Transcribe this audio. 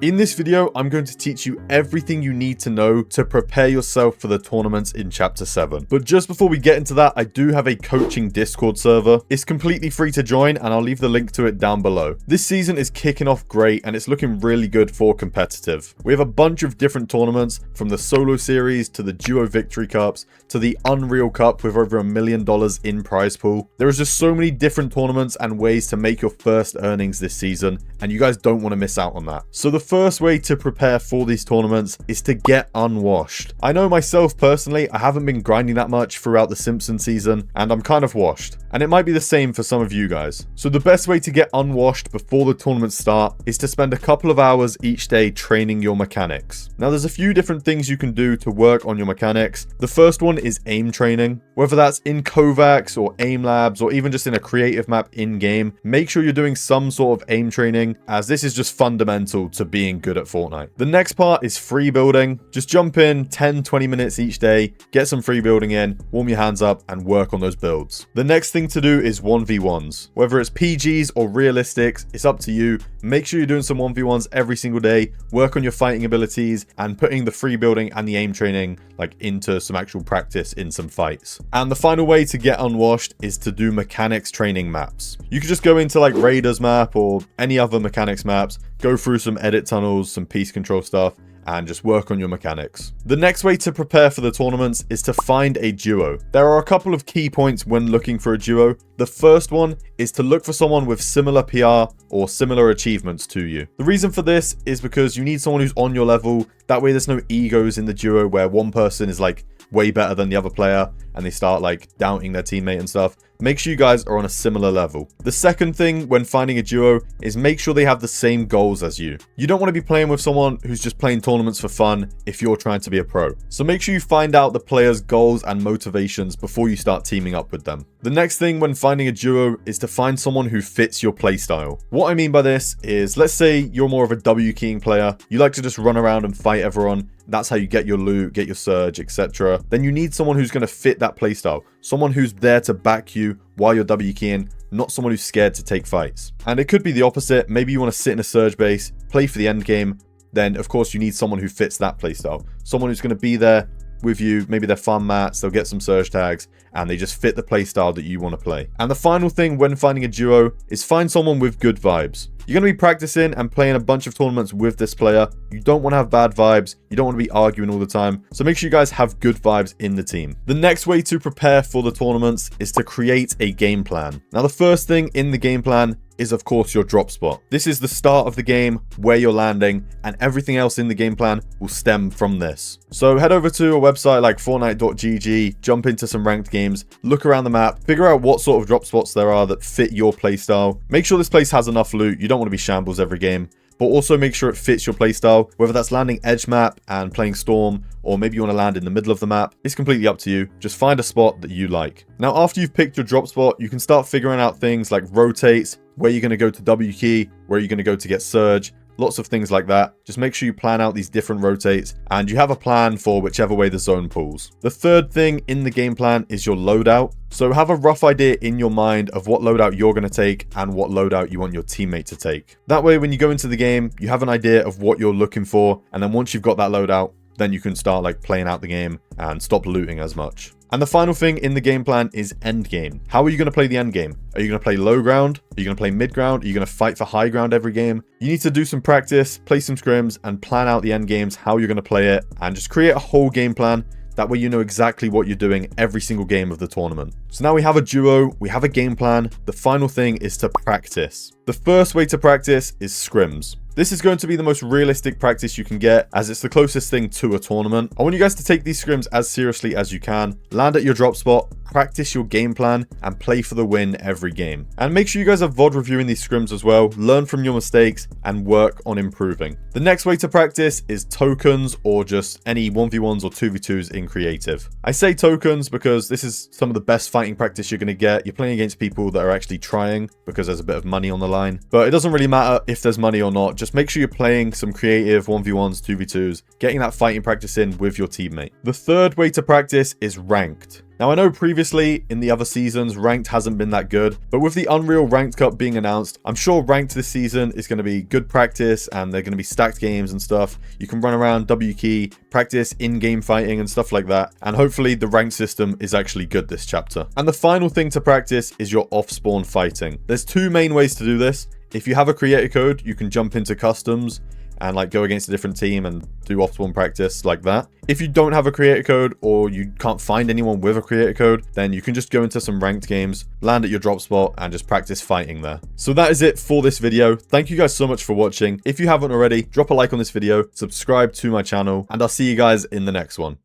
In this video, I'm going to teach you everything you need to know to prepare yourself for the tournaments in Chapter 7. But just before we get into that, I do have a coaching Discord server. It's completely free to join and I'll leave the link to it down below. This season is kicking off great and it's looking really good for competitive. We have a bunch of different tournaments, from the solo series to the duo victory cups to the Unreal Cup with over $1 million in prize pool. There is just so many different tournaments and ways to make your first earnings this season, and you guys don't want to miss out on that. So the first way to prepare for these tournaments is to get unwashed. I know myself personally, I haven't been grinding that much throughout the Simpsons season and I'm kind of washed, and it might be the same for some of you guys. So the best way to get unwashed before the tournaments start is to spend a couple of hours each day training your mechanics. Now there's a few different things you can do to work on your mechanics. The first one is aim training. Whether that's in Kovacs or aim labs or even just in a creative map in game, make sure you're doing some sort of aim training, as this is just fundamental to being good at Fortnite. The next part is free building. Just jump in 10-20 minutes each day, get some free building in, warm your hands up and work on those builds. The next thing to do is 1v1s. Whether it's PGs or realistics, it's up to you. Make sure you're doing some 1v1s every single day, work on your fighting abilities and putting the free building and the aim training into some actual practice in some fights. And the final way to get unwashed is to do mechanics training maps. You could just go into Raiders map or any other mechanics maps, go through some edit tunnels, some piece control stuff, and just work on your mechanics. The next way to prepare for the tournaments is to find a duo. There are a couple of key points when looking for a duo. The first one is to look for someone with similar PR or similar achievements to you. The reason for this is because you need someone who's on your level. That way there's no egos in the duo where one person is way better than the other player and they start doubting their teammate and stuff. Make sure you guys are on a similar level. The second thing when finding a duo is make sure they have the same goals as you. You don't want to be playing with someone who's just playing tournaments for fun if you're trying to be a pro. So make sure you find out the player's goals and motivations before you start teaming up with them. The next thing when finding a duo is to find someone who fits your playstyle. What I mean by this is, let's say you're more of a W keying player. You like to just run around and fight everyone. That's how you get your loot, get your surge, etc. Then you need someone who's going to fit that playstyle. Someone who's there to back you while you're W keying, not someone who's scared to take fights. And it could be the opposite. Maybe you want to sit in a surge base, play for the end game. Then of course you need someone who fits that playstyle. Someone who's going to be there with you. Maybe they're farm mats, they'll get some surge tags, and they just fit the playstyle that you want to play. And the final thing when finding a duo is find someone with good vibes. You're going to be practicing and playing a bunch of tournaments with this player. You don't want to have bad vibes. You don't want to be arguing all the time. So make sure you guys have good vibes in the team. The next way to prepare for the tournaments is to create a game plan. Now, the first thing in the game plan is of course your drop spot. This is the start of the game, where you're landing, and everything else in the game plan will stem from this. So head over to a website like Fortnite.gg, jump into some ranked games, look around the map, figure out what sort of drop spots there are that fit your playstyle. Make sure this place has enough loot. You don't want to be shambles every game, but also make sure it fits your playstyle, whether that's landing edge map and playing storm, or maybe you want to land in the middle of the map. It's completely up to you. Just find a spot that you like. Now, after you've picked your drop spot, you can start figuring out things like rotates, where you're going to go to W key, where you're going to go to get surge, lots of things like that. Just make sure you plan out these different rotates and you have a plan for whichever way the zone pulls. The third thing in the game plan is your loadout. So have a rough idea in your mind of what loadout you're going to take and what loadout you want your teammate to take. That way, when you go into the game, you have an idea of what you're looking for. And then once you've got that loadout, then you can start playing out the game and stop looting as much. And the final thing in the game plan is end game. How are you going to play the end game? Are you going to play low ground? Are you going to play mid ground? Are you going to fight for high ground every game? You need to do some practice, play some scrims, and plan out the end games, how you're going to play it, and just create a whole game plan. That way you know exactly what you're doing every single game of the tournament. So now we have a duo, we have a game plan. The final thing is to practice. The first way to practice is scrims. This is going to be the most realistic practice you can get, as it's the closest thing to a tournament. I want you guys to take these scrims as seriously as you can. Land at your drop spot, practice your game plan, and play for the win every game. And make sure you guys are VOD reviewing these scrims as well. Learn from your mistakes and work on improving. The next way to practice is tokens, or just any 1v1s or 2v2s in creative. I say tokens because this is some of the best fighting practice you're going to get. You're playing against people that are actually trying, because there's a bit of money on the line. But it doesn't really matter if there's money or not. Just make sure you're playing some creative 1v1s, 2v2s, getting that fighting practice in with your teammate. The third way to practice is ranked. Now, I know previously in the other seasons, ranked hasn't been that good, but with the Unreal Ranked Cup being announced, I'm sure ranked this season is going to be good practice, and they're going to be stacked games and stuff. You can run around W key, practice in-game fighting and stuff like that, and hopefully the ranked system is actually good this chapter. And the final thing to practice is your off-spawn fighting. There's two main ways to do this. If you have a creator code, you can jump into customs and like go against a different team and do off-spawn practice like that. If you don't have a creator code or you can't find anyone with a creator code, then you can just go into some ranked games, land at your drop spot, and just practice fighting there. So that is it for this video. Thank you guys so much for watching. If you haven't already, drop a like on this video, subscribe to my channel, and I'll see you guys in the next one.